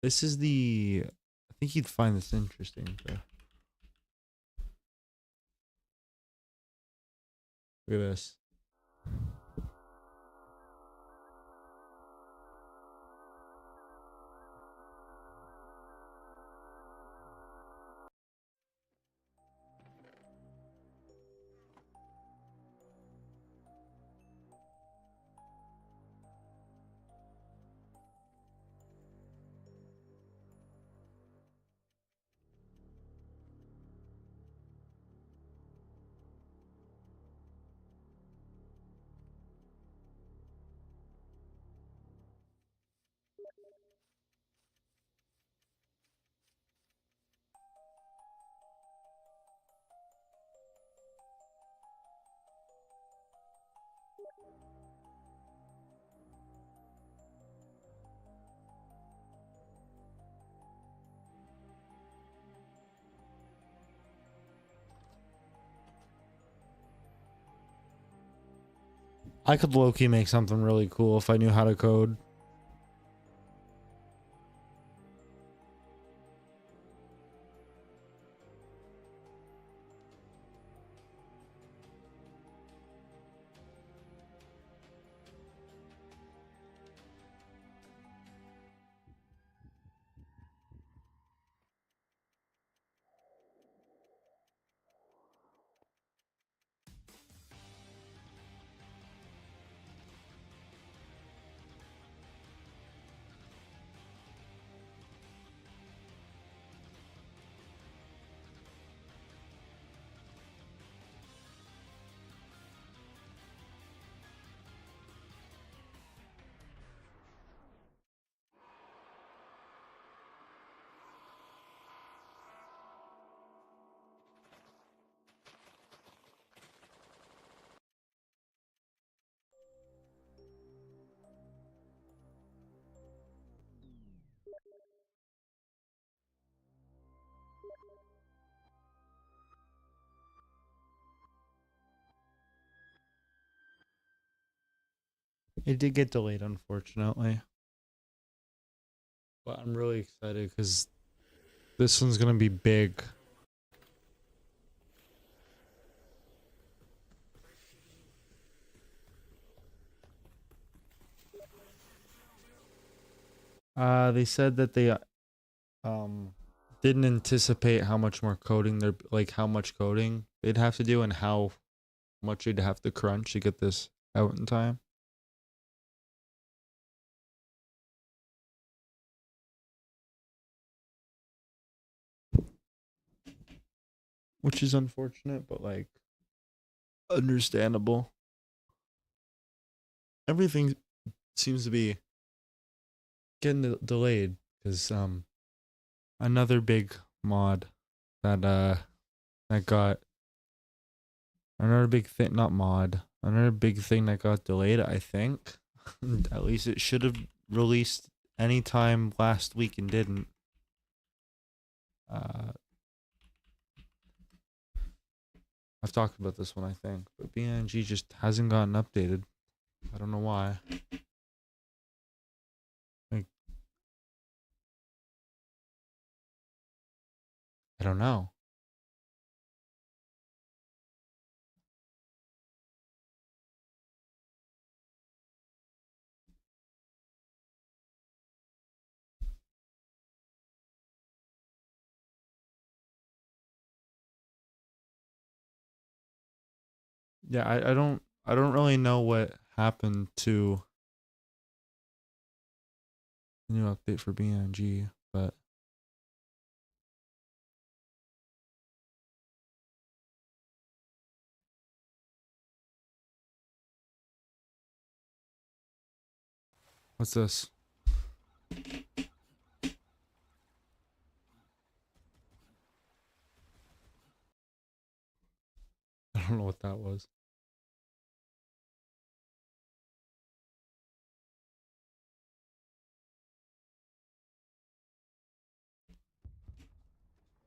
This is the... I think you'd find this interesting. So. Look at this. I could low-key make something really cool if I knew how to code. It did get delayed, unfortunately. But I'm really excited because this one's going to be big. They said that they didn't anticipate how much more coding they're like how much coding they'd have to do and how much they'd have to crunch to get this out in time. Which is unfortunate, but like understandable. Everything seems to be getting delayed because another big mod that got another big thing, not mod, another big thing that got delayed, I think. At least it should have released anytime last week and didn't. I've talked about this one, I think, but BNG just hasn't gotten updated. I don't know why. Like, I don't know. Yeah, I don't really know what happened to the new update for BNG, but what's this? I don't know what that was.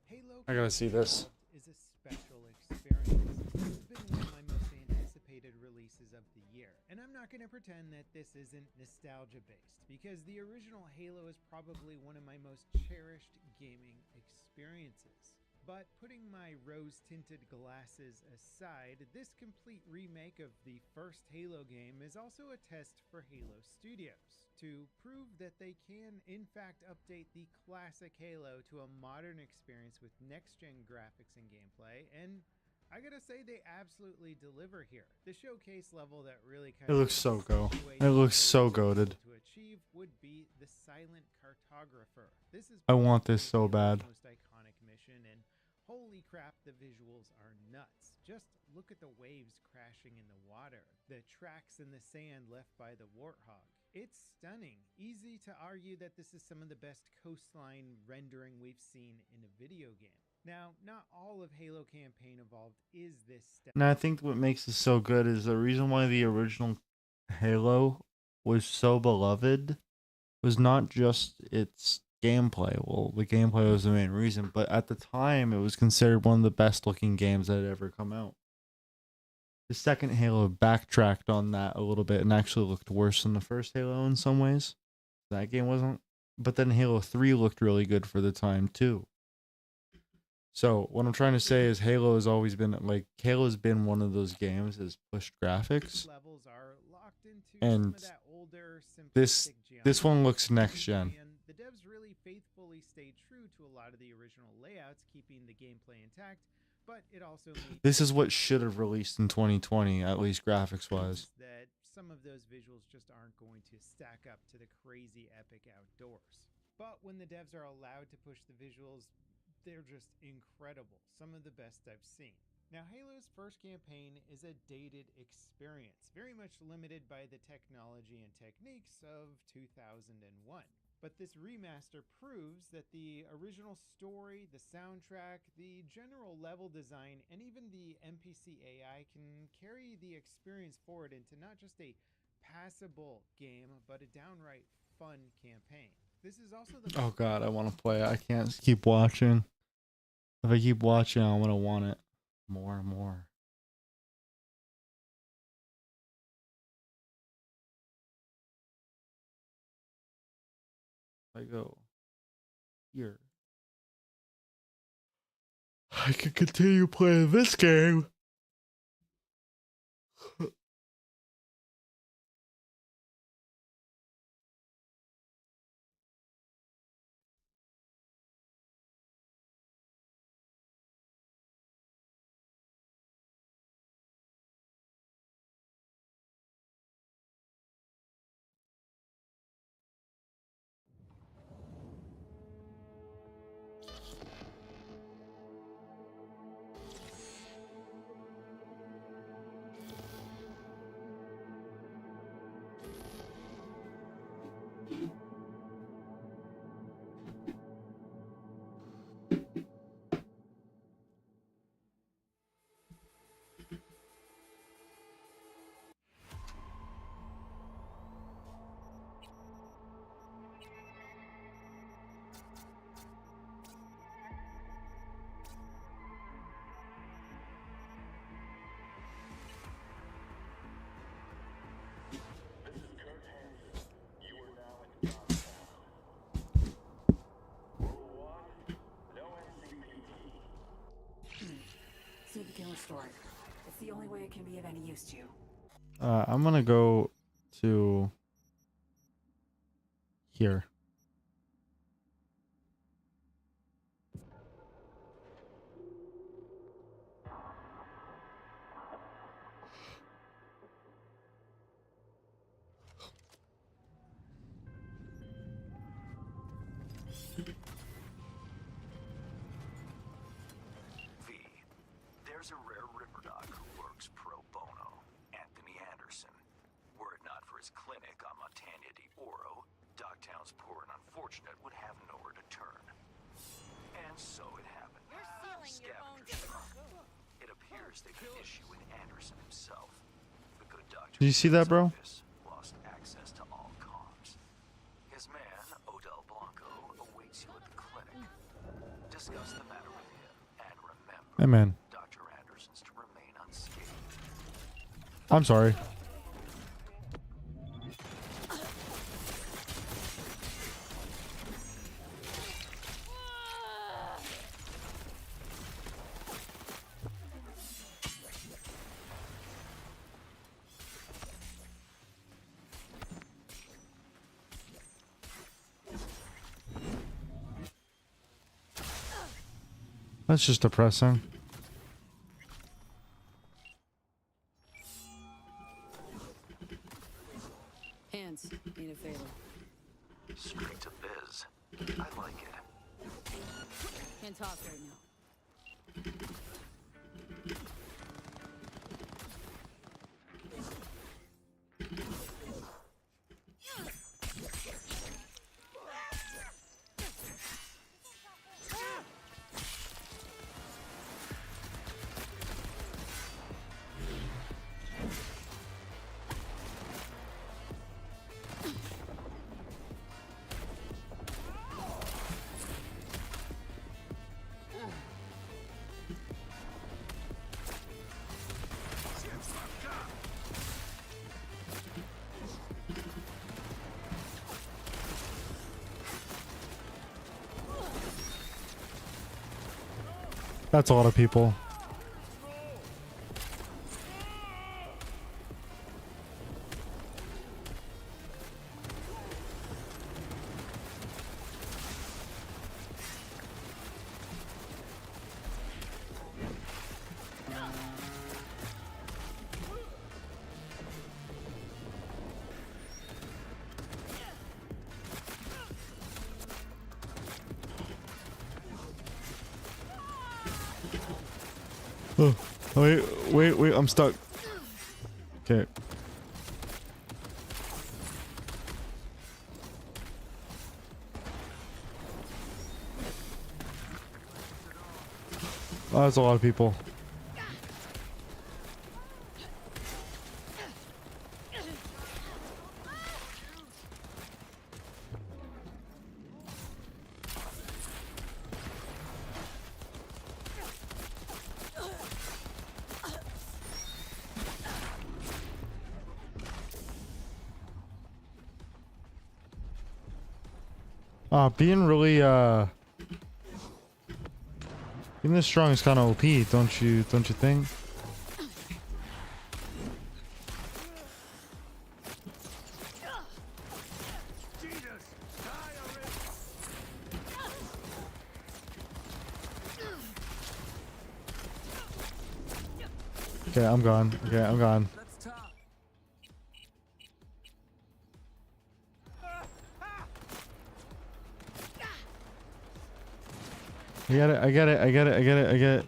Halo I gotta see this. is a special experience. It's been one of my most anticipated releases of the year, and I'm not going to pretend that this isn't nostalgia-based, because the original Halo is probably one of my most cherished gaming experiences. But putting my rose-tinted glasses aside, this complete remake of the first Halo game is also a test for Halo Studios, to prove that they can, in fact, update the classic Halo to a modern experience with next-gen graphics and gameplay, and I gotta say they absolutely deliver here. The showcase level that really kind It looks so go. It looks so goated. to achieve would be the Silent Cartographer. This is I want this probably so Halo's bad. most iconic mission, and holy crap, the visuals are nuts. Just look at the waves crashing in the water, the tracks in the sand left by the Warthog. It's stunning. Easy to argue that this is some of the best coastline rendering we've seen in a video game. Now, not all of Halo Campaign Evolved is this step. And I think what makes it so good is the reason why the original Halo was so beloved was not just its gameplay. Well, the gameplay was the main reason, but at the time it was considered one of the best looking games that had ever come out. The second Halo backtracked on that a little bit and actually looked worse than the first Halo in some ways. That game wasn't. But then Halo 3 looked really good for the time too. So what I'm trying to say is Halo has always been like Halo's been one of those games that's pushed graphics. Levels are locked into And some of that older, this simplistic one geometry looks next gen. and the devs really faithfully stayed true to a lot of the original layouts, keeping the gameplay intact, but it also meets This is what should have released in 2020, at least graphics wise. that some of those visuals just aren't going to stack up to the crazy epic outdoors. But when the devs are allowed to push the visuals, they're just incredible. Some of the best I've seen. Now, Halo's first campaign is a dated experience, very much limited by the technology and techniques of 2001. But this remaster proves that the original story, the soundtrack, the general level design, and even the NPC AI can carry the experience forward into not just a passable game, but a downright fun campaign. This is also the Oh god, I want to play it. I can't keep watching. If I keep watching, I'm gonna want it more and more. I go here. I can continue playing this game. used you. I'm gonna go to here. V. There's a rare river dog who works pro bono. Anthony Anderson. Were it not for his clinic on Montagna de Oro, Dogtown's poor and unfortunate would have nowhere to turn. And so it happened. Scavengers found. It appears they could issue with Anderson himself. The good doctor. Did you see that, bro? Lost access to all comms. His man, Odell Blanco, awaits you at the clinic. Discuss the matter with him and remember, Hey, man. Dr. Anderson's to remain unscathed. I'm sorry. That's just depressing. Hands, need a favor. Straight to biz. I like it. Can't talk right now. That's a lot of people. Oh, wait, I'm stuck. Okay. Oh, that's a lot of people. Being really, being this strong is kind of OP, don't you think? Okay, I'm gone. Okay, I'm gone. I get it.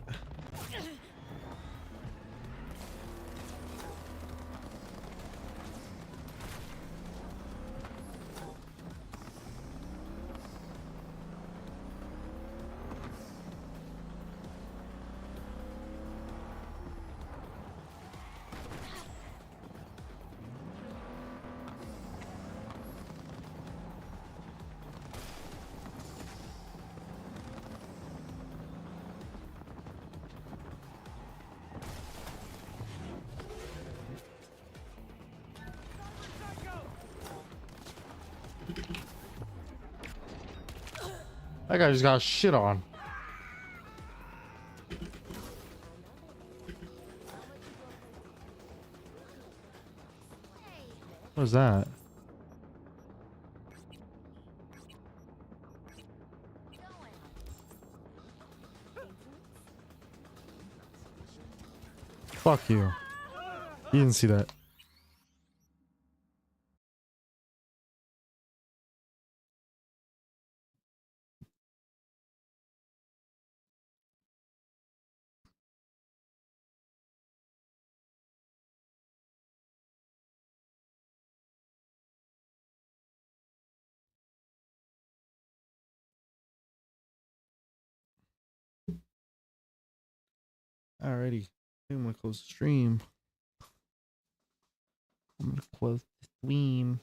That guy just got shit on. was that? Fuck you. You didn't see that. Alrighty. I'm gonna close the stream. I'm gonna close the stream.